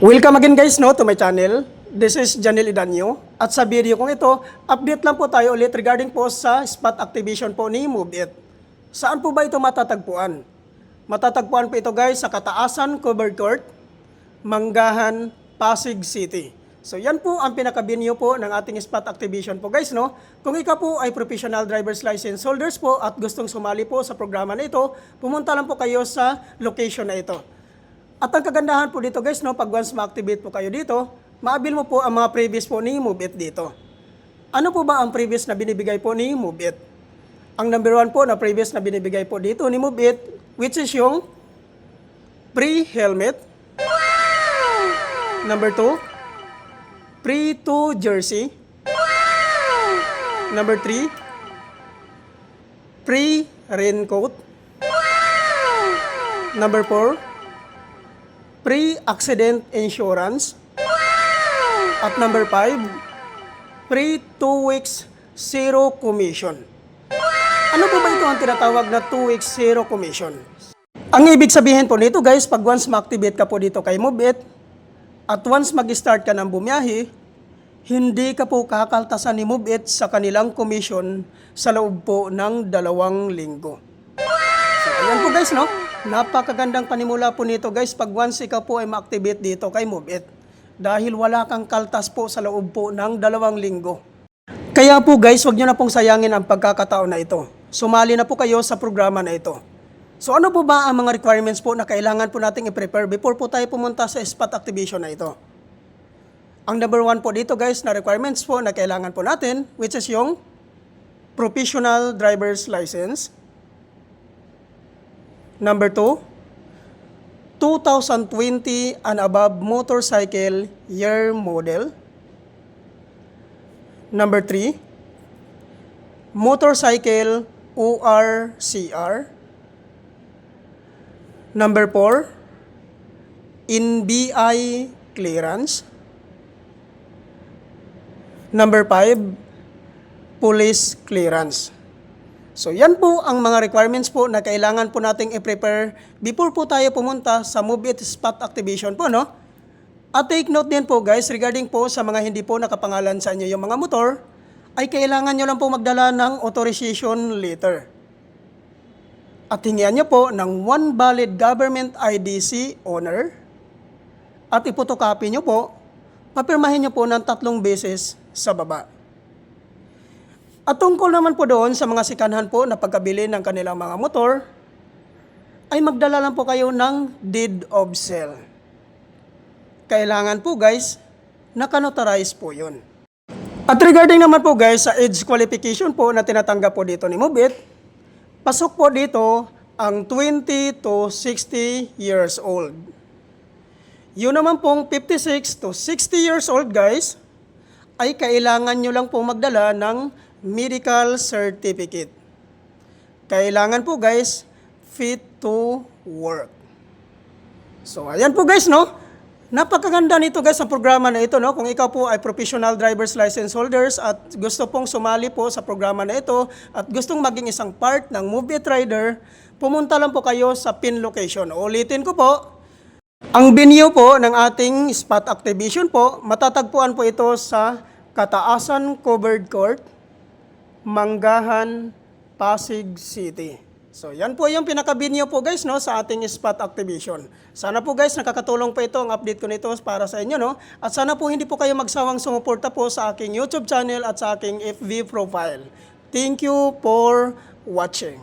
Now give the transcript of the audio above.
Welcome again guys to my channel. This is Janel Idanyo. At sa video kong ito, update lang po tayo ulit regarding po sa spot activation po ni MoveIt. Saan po ba ito matatagpuan? Matatagpuan po ito guys sa Kataasan Covered Court, Manggahan, Pasig City. So yan po ang pinaka-venue po ng ating spot activation po guys. Kung ikaw po ay professional driver's license holders po at gustong sumali po sa programa na ito, pumunta lang po kayo sa location na ito. At ang kagandahan po dito guys, pag once ma-activate po kayo dito, maabil mo po ang mga previous po ni MoveIt dito. Ano po ba ang previous na binibigay po ni MoveIt? Ang number 1 po na previous na binibigay po dito ni MoveIt, which is yung free helmet. Number 2, free 2 jersey. Number 3, free raincoat. Number 4, free accident insurance. At number 5, free 2 weeks zero commission. Ano po ba ito ang tinatawag na 2 weeks zero commission? Ang ibig sabihin po nito guys, pag once ma-activate ka po dito kay MoveIt, at once mag-start ka ng bumiyahe, hindi ka po kakaltasan ni MoveIt sa kanilang commission sa loob po ng 2 linggo. So, ayan po guys, napakagandang panimula po nito guys pag once ikaw po ay ma-activate dito kay MoveIt. Dahil wala kang kaltas po sa loob po ng 2 linggo. Kaya po guys, huwag nyo na pong sayangin ang pagkakataon na ito. Sumali na po kayo sa programa na ito. So ano po ba ang mga requirements po na kailangan po nating i-prepare before po tayo pumunta sa spot activation na ito? Ang number 1 po dito guys na requirements po na kailangan po natin, which is yung professional driver's license. Number 2, 2020 and above motorcycle year model. Number 3, motorcycle ORCR. Number 4, NBI clearance. Number 5, police clearance. So yan po ang mga requirements po na kailangan po nating i-prepare before po tayo pumunta sa MoveIt spot activation po, At take note din po guys, regarding po sa mga hindi po nakapangalan sa inyo yung mga motor, ay kailangan nyo lang po magdala ng authorization letter. At hingian nyo po ng 1 valid government IDC owner. At ipotocopy nyo po, papirmahin nyo po ng 3 beses sa baba. At tungkol naman po doon sa mga sikanhan po na pagkabili ng kanilang mga motor, ay magdala lang po kayo ng deed of sale. Kailangan po guys, nakanotarize po yun. At regarding naman po guys sa age qualification po na tinatanggap po dito ni MoveIt, pasok po dito ang 20 to 60 years old. Yun naman pong 56 to 60 years old guys, ay kailangan nyo lang po magdala ng medical certificate. Kailangan po guys, fit to work. So ayan po guys, Napakaganda nito guys ang programa na ito, Kung ikaw po ay professional driver's license holders at gusto pong sumali po sa programa na ito at gustong maging isang part ng MoveIt Rider, pumunta lang po kayo sa pin location. Ulitin ko po, ang venue po ng ating spot activation po, matatagpuan po ito sa Kataasan Covered Court, Manggahan, Pasig City. So yan po yung pinaka-venue po guys sa ating spot activation. Sana po guys nakakatulong po ito ang update ko nito para sa inyo At sana po hindi po kayo magsawang sumuporta po sa aking YouTube channel at sa aking FB profile. Thank you for watching.